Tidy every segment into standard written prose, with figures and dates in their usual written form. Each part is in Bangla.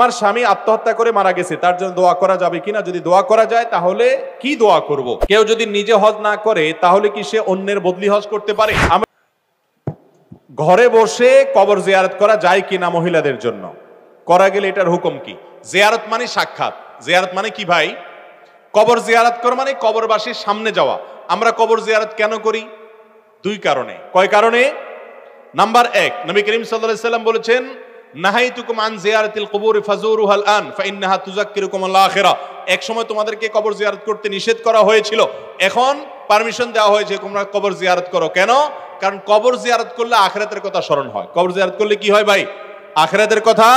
আমার স্বামী আত্মহত্যা করে মারা গেছে, তার জন্য দোয়া করা যাবে কিনা? যদি দোয়া করা যায় তাহলে কি দোয়া করব? কেউ যদি নিজে হজ না করে তাহলে কি সে অন্যের বদলি হজ করতে পারে? ঘরে বসে কবর জিয়ারত করা যায় কিনা মহিলাদের জন্য? করা গেলে এটার হুকুম কি? জিয়ারত মানে সাক্ষাৎ। জিয়ারত মানে কি ভাই? কবর জিয়ারত করা মানে কবরবাসীর সামনে যাওয়া। আমরা কবর জিয়ারত কেন করি? দুই কারণে। কয় কারণে? নাম্বার 1, নবী করিম সাল্লাল্লাহু আলাইহি সাল্লাম বলেছেন, নাহাইতুকুম আন জিয়ারাতিল কুবুর ফাজুরুহাল আন ফাইন্নাহা তুযাক্কিরুকুমুল আখিরা। এক সময় তোমাদেরকে কবর জিয়ারত করতে নিষেধ করা হয়েছিল, এখন পারমিশন দেওয়া হয়েছে তোমরা কবর জিয়ারত করো। কেন? কারণ কবর জিয়ারত করলে আখিরাতের কথা স্মরণ হয়। কবর জিয়ারত করলে কি হয় ভাই? আখিরাতের কথা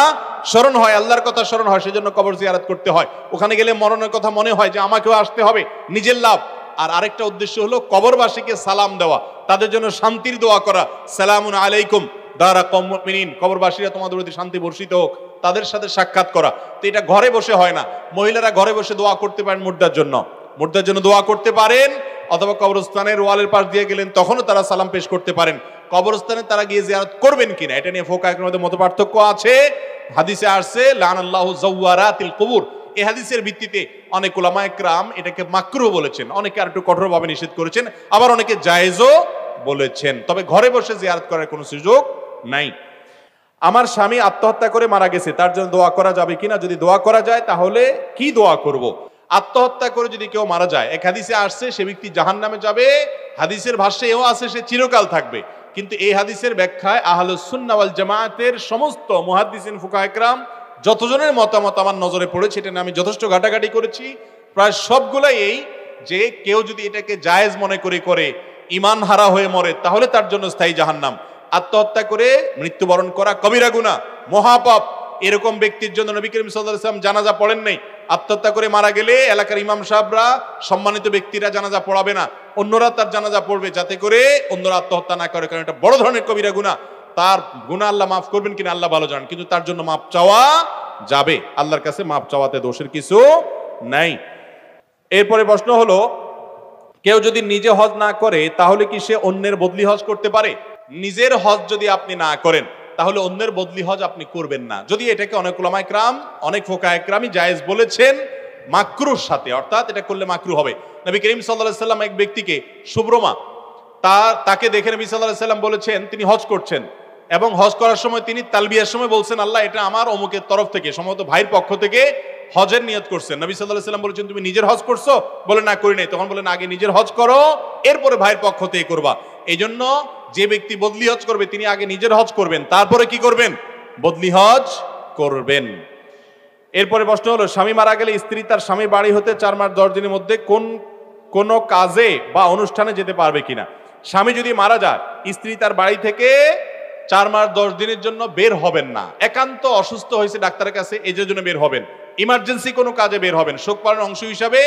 স্মরণ হয়, আল্লাহর কথা স্মরণ হয়, সেজন্য কবর জিয়ারত করতে হয়। ওখানে গেলে মরণের কথা মনে হয় যে আমাকেও আসতে হবে, নিজের লাভ। আর আরেকটা উদ্দেশ্য হলো কবরবাসীকে সালাম দেওয়া, তাদের জন্য শান্তির দোয়া করা। সালামুন আলাইকুম দারা কওমুল মুমিনিন, কবরবাসীরা তোমাদের প্রতি শান্তি বর্ষিত হোক, তাদের সাথে সাক্ষাৎ করা। তো এটা ঘরে বসে হয় না। মহিলারা ঘরে বসে দোয়া করতে পারেন মুর্দার জন্য, মুর্দার জন্য দোয়া করতে পারেন, অথবা কবরস্থানের ওয়ালের পাশ দিয়ে গেলেন তখনও তারা সালাম পেশ করতে পারেন। কবরস্থানে তারা গিয়ে জিয়ারত করবেন কিনা এটা নিয়ে ফুকাহাদের মধ্যে মতপার্থক্য আছে। হাদিসে আসছে লানাল্লাহু যাওয়ারাতিল কুবুর, এই হাদিসের ভিত্তিতে অনেক উলামা ইকরাম এটাকে মাকরুহ বলেছেন, অনেকে আর একটু কঠোরভাবে নিষেধ করেছেন, আবার অনেকে জায়েজও বলেছেন। তবে ঘরে বসে জিয়ারত করার কোনো সুযোগ নাই। আমার স্বামী আত্মহত্যা করে মারা গেছে, তার জন্য দোয়া করা যাবে কিনা? যদি দোয়া করা যায় তাহলে কি দোয়া করব? আত্মহত্যা করে যদি কেউ মারা যায়, এক হাদিসে আসছে সে ব্যক্তি জাহান্নামে যাবে, হাদিসের ভাষ্যে এও আছে সে চিরকাল থাকবে। কিন্তু এই হাদিসের ব্যাখ্যায় আহলুস সুন্নাহ ওয়াল জামায়াতের সমস্ত মুহাদ্দিসিন ফুকাহা ইকরাম যতজনের মতামত আমার নজরে পড়েছে, এটা আমি যথেষ্ট ঘাটাঘাটি করেছি, প্রায় সবগুলাই এই যে কেউ যদি এটাকে জায়েজ মনে করে ঈমান হারা হয়ে মরে তাহলে তার জন্য স্থায়ী জাহান্নাম। আত্মহত্যা করে মৃত্যুবরণ করা কবিরা গুনাহ, মহাপাপ। এরকম ব্যক্তির জন্য নবী করিম সাল্লাল্লাহু আলাইহি ওয়াসাল্লাম জানাজা পড়েন নাই। আত্মহত্যা করে মারা গেলে এলাকার ইমাম সাহেবরা, সম্মানিত ব্যক্তিরা জানাজা পড়াবে না, অন্যরা তার জানাজা পড়বে, যাতে করে অন্যরা আত্মহত্যা না করে, কারণ এটা বড় ধরনের কবিরা গুনাহ। তার গুনাহ আল্লাহ মাফ করবেন কিনা আল্লাহ ভালো জানেন, কিন্তু তার জন্য মাফ চাওয়া যাবে, আল্লাহর কাছে মাফ চাওয়াতে দোষের কিছু নাই। এরপরে প্রশ্ন হলো, কেউ যদি নিজে হজ না করে তাহলে কি সে অন্যের বদলি হজ করতে পারে? নিজের হজ যদি আপনি না করেন তাহলে অন্যের বদলি হজ আপনি করবেন না। যদি এটাকে অনেক উলামা ইকরাম, অনেক ফুকাহা ইকরামই জায়েজ বলেছেন মাকরুর সাথে, অর্থাৎ এটা করলে মাকরু হবে। নবী করিম সাল্লাল্লাহু আলাইহি সাল্লাম এক ব্যক্তিকে, সুব্রমা, তাকে দেখে নবী সাল্লাল্লাহু আলাইহি সাল্লাম বলেছেন তিনি হজ করছেন, এবং হজ করার সময় তিনি তালবিয়ার সময় বলছেন, আল্লাহ এটা আমার অমুকের তরফ থেকে, সম্ভবত ভাইয়ের পক্ষ থেকে হজের নিয়ত করছেন। নবী সাল্লাল্লাহু আলাইহি সাল্লাম বলেছেন তুমি নিজের হজ করছো? বলে না, করি নাই। তখন বলেন আগে নিজের হজ করো, এরপরে ভাইয়ের পক্ষ থেকে করবা। এই জন্য যে ব্যক্তি বদলি হজ করবে তিনি আগে নিজের হজ করবেন, তারপরে কি করবেন? বদলি হজ করবেন। এরপরে প্রশ্ন হলো, স্বামী মারা গেলে স্ত্রী তার স্বামী বাড়ি হতে 4 মাস 10 দিনের মধ্যে কোন কাজে বা অনুষ্ঠানে যেতে পারবে কিনা? স্বামী যদি মারা যায়, স্ত্রী তার বাড়ি থেকে 4 মাস 10 দিনের জন্য বের হবেন না। একান্ত অসুস্থ হয়েছে ডাক্তারের কাছে, এই জন্য বের হবেন। ইমার্জেন্সি কোনো কাজে বের হবেন, শোক পালনের অংশ হিসাবে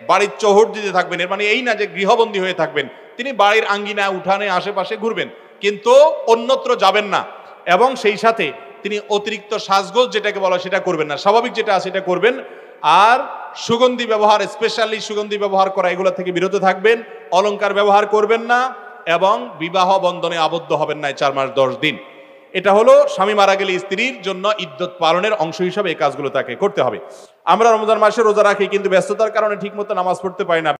বাড়ির চৌহদ দিতে থাকবেন। এর মানে এই না যে গৃহবন্দী হয়ে থাকবেন, তিনি বাড়ির আঙ্গিনা, উঠানে, আশেপাশে ঘুরবেন, কিন্তু অন্যত্র যাবেন না। এবং সেই সাথে তিনি অতিরিক্ত সাজগোজ যেটাকে বলা সেটা করবেন না, স্বাভাবিক যেটা আছে সেটা করবেন। আর সুগন্ধি ব্যবহার, স্পেশালি সুগন্ধি ব্যবহার করা, এগুলো থেকে বিরত থাকবেন। অলংকার ব্যবহার করবেন না এবং বিবাহ বন্ধনে আবদ্ধ হবেন না 4 মাস 10 দিন। এটা হলো স্বামী মারা গেলে স্ত্রীর জন্য ইদ্যত পালনের অংশ হিসাবে এই কাজগুলো তাকে করতে হবে। আমরা রমজান মাসে রোজা রাখি, কিন্তু ব্যস্ততার কারণে ঠিক মতো নামাজ পড়তে পারি না।